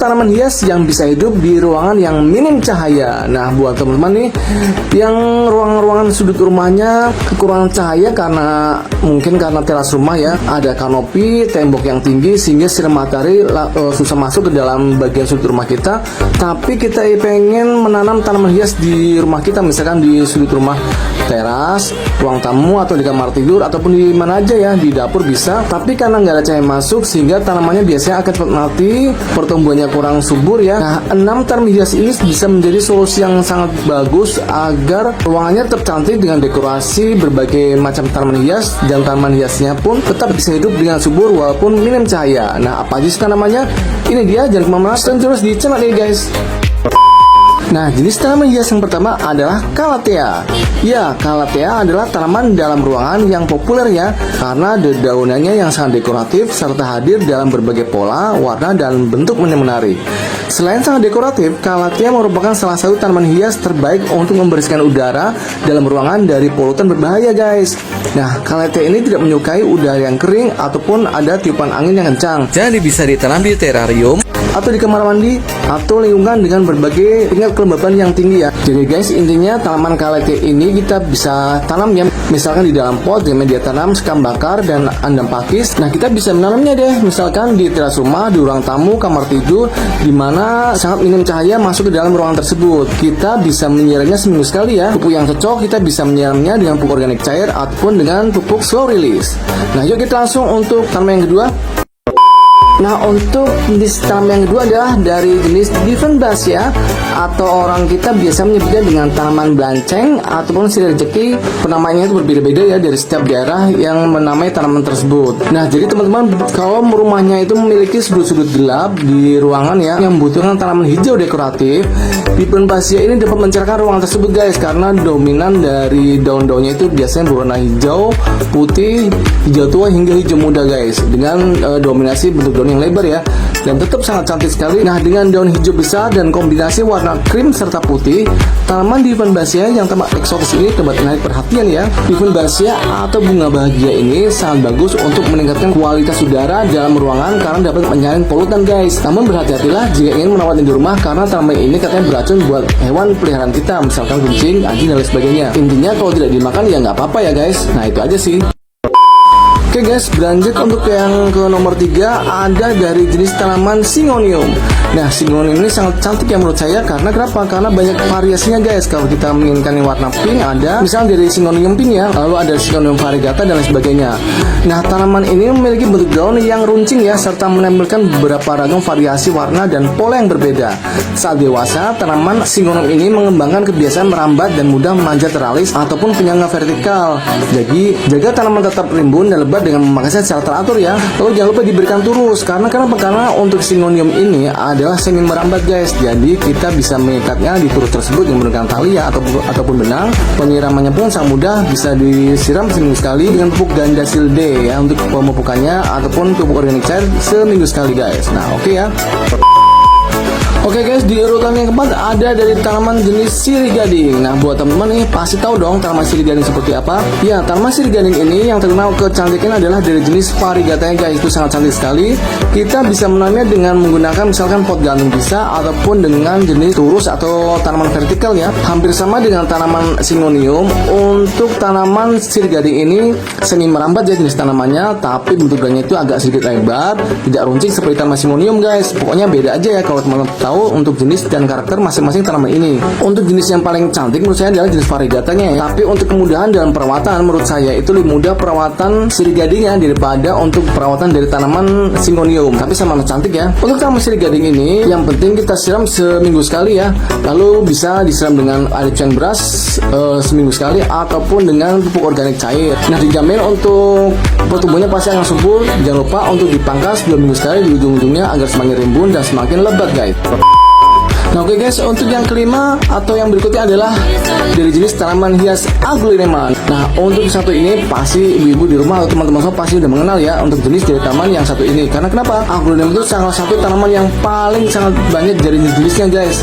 tanaman hias yang bisa hidup di ruangan yang minim cahaya. Nah, buat teman-teman nih yang ruangan-ruangan sudut rumahnya kekurangan cahaya mungkin karena teras rumah ya, ada kanopi, tembok yang tinggi sehingga sinar matahari susah masuk ke dalam bagian sudut rumah kita. Tapi kita pengen menanam tanaman hias di rumah kita, misalkan di sudut rumah teras, ruang tamu, atau di kamar tidur, ataupun di mana aja ya, di dapur bisa. Tapi karena nggak ada cahaya masuk sehingga tanamannya biasanya akan cepat mati, pertumbuhannya kurang subur ya. Nah, 6 tanaman hias ini bisa menjadi solusi yang sangat bagus agar ruangannya tetap cantik dengan dekorasi berbagai macam tanaman hias, dan tanaman hiasnya pun tetap bisa hidup dengan subur walaupun minim cahaya. Nah, apa aja sih tanamannya? Ini dia, jangan kemana-mana, stay terus di channel ini guys. Nah, jenis tanaman hias yang pertama adalah Calathea. Ya, Calathea adalah tanaman dalam ruangan yang populer ya, karena daunannya yang sangat dekoratif serta hadir dalam berbagai pola, warna, dan bentuk yang menarik. Selain sangat dekoratif, Calathea merupakan salah satu tanaman hias terbaik untuk membersihkan udara dalam ruangan dari polutan berbahaya guys. Nah, Calathea ini tidak menyukai udara yang kering ataupun ada tiupan angin yang kencang. Jadi bisa ditanam di terarium atau di kamar mandi atau lingkungan dengan berbagai tingkat kelembaban yang tinggi ya. Jadi guys, intinya tanaman Calathea ini kita bisa tanam ya, misalkan di dalam pot dengan media tanam, sekam bakar, dan andam pakis. Nah, kita bisa menanamnya deh misalkan di teras rumah, di ruang tamu, kamar tidur, di mana sangat minim cahaya masuk ke dalam ruangan tersebut. Kita bisa menyiramnya seminggu sekali ya. Pupuk yang cocok kita bisa menyiramnya dengan pupuk organik cair ataupun dengan pupuk slow release. Nah, yuk kita langsung untuk tanaman yang kedua. Nah, untuk jenis tanaman yang kedua adalah dari jenis Dieffenbachia, atau orang kita biasa menyebutnya dengan tanaman belanceng ataupun sirih rezeki. Penamanya itu berbeda-beda ya dari setiap daerah yang menamai tanaman tersebut. Nah, jadi teman-teman, kalau rumahnya itu memiliki sudut-sudut gelap di ruangan ya, yang membutuhkan tanaman hijau dekoratif, Dieffenbachia ini dapat mencerahkan ruangan tersebut guys, karena dominan dari daun-daunnya itu biasanya berwarna hijau, putih, hijau tua hingga hijau muda guys, dengan dominasi bentuk daun yang lebar ya, dan tetap sangat cantik sekali. Nah, dengan daun hijau besar dan kombinasi warna krim serta putih, tanaman Dieffenbachia yang tampak eksotis ini dapat menarik perhatian ya. Dieffenbachia atau bunga bahagia ini sangat bagus untuk meningkatkan kualitas udara dalam ruangan karena dapat menyaring polutan guys. Namun berhati-hatilah jika ingin merawatnya di rumah, karena tanaman ini katanya beracun buat hewan peliharaan kita, misalkan kucing, anjing, dan lain sebagainya. Intinya kalau tidak dimakan ya nggak apa-apa ya guys. Nah, itu aja sih. Oke guys, berlanjut untuk yang ke nomor 3, ada dari jenis tanaman Syngonium. Nah, Syngonium ini sangat cantik ya menurut saya, karena kenapa? Karena banyak variasinya guys. Kalau kita menginginkan yang warna pink, ada misalnya dari Syngonium pink ya, lalu ada Syngonium variegata dan lain sebagainya. Nah, tanaman ini memiliki bentuk daun yang runcing ya, serta menampilkan beberapa ragam variasi warna dan pola yang berbeda. Saat dewasa, tanaman Syngonium ini mengembangkan kebiasaan merambat dan mudah memanjat teralis ataupun penyangga vertikal. Jadi, jaga tanaman tetap rimbun dan lebat dengan memakainya secara teratur ya. Lalu jangan lupa diberikan turus, karena untuk Syngonium ini adalah semi merambat guys. Jadi kita bisa mengikatnya di turus tersebut dengan menggunakan tali ya, ataupun benang. Penyiramannya pun sangat mudah, bisa disiram seminggu sekali dengan pupuk Gandasil D ya untuk pemupukannya, ataupun pupuk organik cair seminggu sekali guys. Nah, oke ya. Oke guys, di urutan yang keempat ada dari tanaman jenis sirih gading. Nah, buat teman-teman nih pasti tahu dong tanaman sirih gading seperti apa. Ya, tanaman sirih gading ini yang terkenal kecantikan adalah dari jenis variegata guys. Itu sangat cantik sekali. Kita bisa menanamnya dengan menggunakan misalkan pot gantung bisa, ataupun dengan jenis turus atau tanaman vertikal ya. Hampir sama dengan tanaman Syngonium. Untuk tanaman sirih gading ini semi merambat ya jenis tanamannya, tapi bentuk daunnya itu agak sedikit lebar, tidak runcing seperti tanaman Syngonium guys. Pokoknya beda aja ya kalau teman-teman tahu untuk jenis dan karakter masing-masing tanaman ini. Untuk jenis yang paling cantik menurut saya adalah jenis variegatanya ya. Tapi untuk kemudahan dalam perawatan, menurut saya itu lebih mudah perawatan sirih gadingnya daripada untuk perawatan dari tanaman Syngonium. Tapi sama-sama cantik ya. Untuk tanaman sirih gading ini, yang penting kita siram seminggu sekali ya. Lalu bisa disiram dengan air cucian beras seminggu sekali, ataupun dengan pupuk organik cair. Nah, dijamin untuk pertumbuhannya pasti akan subur. Jangan lupa untuk dipangkas 2 minggu sekali di ujung-ujungnya agar semakin rimbun dan semakin lebat guys. Nah, oke guys, untuk yang kelima atau yang berikutnya adalah dari jenis tanaman hias Aglaonema. Nah, untuk satu ini pasti ibu-ibu di rumah atau teman-teman semua pasti udah mengenal ya untuk jenis dari tanaman yang satu ini. Karena kenapa? Aglaonema itu salah satu tanaman yang paling sangat banyak dari jenisnya guys.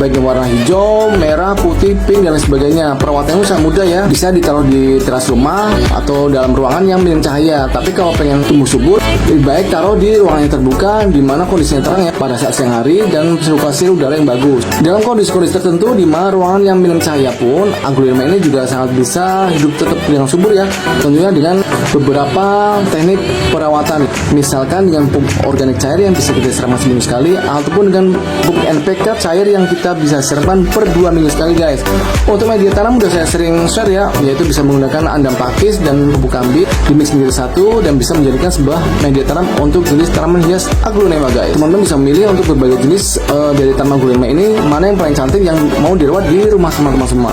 Baik yang warna hijau, merah, putih, pink, dan lain sebagainya. Perawatannya sangat mudah ya. Bisa ditaruh di teras rumah atau dalam ruangan yang minim cahaya. Tapi kalau pengen tumbuh subur, Lebih baik taruh di ruangan yang terbuka di mana kondisinya terang ya pada saat siang hari dan sirkulasi udara yang bagus. Dalam kondisi-kondisi tertentu di mana ruangan yang minim cahaya pun, aglonema ini juga sangat bisa hidup tetap dengan subur ya. Tentunya dengan beberapa teknik perawatan, misalkan dengan pupuk organik cair yang bisa kita siramkan seminggu sekali, ataupun dengan pupuk NPK cair yang kita bisa siramkan per 2 minggu sekali guys. Untuk media tanam udah saya sering share ya, yaitu bisa menggunakan andam pakis dan bubuk kambing dimix menjadi satu dan bisa menjadikan sebuah media tanam untuk jenis tanaman hias aglonema guys. Teman-teman bisa memilih untuk berbagai jenis dari tanaman aglonema ini mana yang paling cantik yang mau dirawat di rumah teman-teman semua.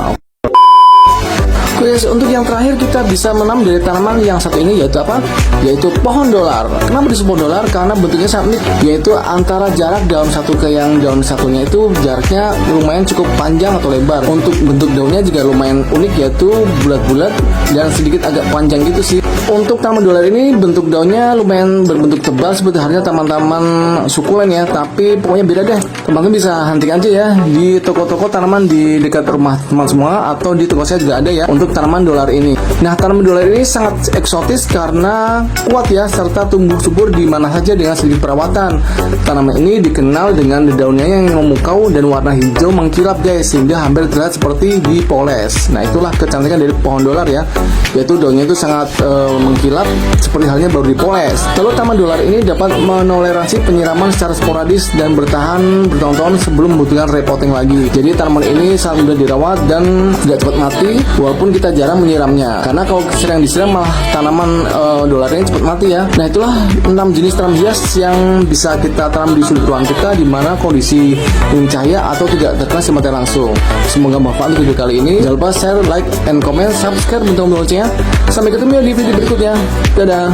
Guys, untuk yang terakhir kita bisa menanam dari tanaman yang satu ini yaitu apa? Yaitu pohon dolar. Kenapa disebut pohon dolar? Karena bentuknya sangat unik, yaitu antara jarak daun satu ke yang daun satunya itu jaraknya lumayan cukup panjang atau lebar. Untuk bentuk daunnya juga lumayan unik, yaitu bulat-bulat dan sedikit agak panjang gitu sih. Untuk tanaman dolar ini bentuk daunnya lumayan berbentuk tebal seperti halnya tanaman sukulen ya, tapi pokoknya beda deh. Teman-teman bisa hunting aja ya di toko-toko tanaman di dekat rumah teman semua, atau di toko saya juga ada ya untuk tanaman dolar ini. Nah, tanaman dolar ini sangat eksotis karena kuat ya, serta tumbuh subur di mana saja dengan sedikit perawatan. Tanaman ini dikenal dengan daunnya yang memukau dan warna hijau mengkilap guys, sehingga hampir terlihat seperti dipoles. Nah, itulah kecantikan dari pohon dolar ya, yaitu daunnya itu sangat mengkilap seperti halnya baru dipoles. Lalu tanaman dolar ini dapat menoleransi penyiraman secara sporadis dan bertahan bertahun-tahun sebelum membutuhkan repotting lagi. Jadi tanaman ini sangat mudah dirawat dan tidak cepat mati walaupun kita jarang menyiramnya, karena kalau sering disiram malah tanaman dolar ini cepat mati ya. Nah, itulah 6 jenis tanaman hias yang bisa kita tanam di sudut ruangan kita di mana kondisi minim cahaya atau tidak terkena sinar matahari langsung. Semoga bermanfaat untuk video kali ini. Jangan lupa share, like, and comment, subscribe untuk loncengnya. Sampai ketemu di video berikutnya. Dadah.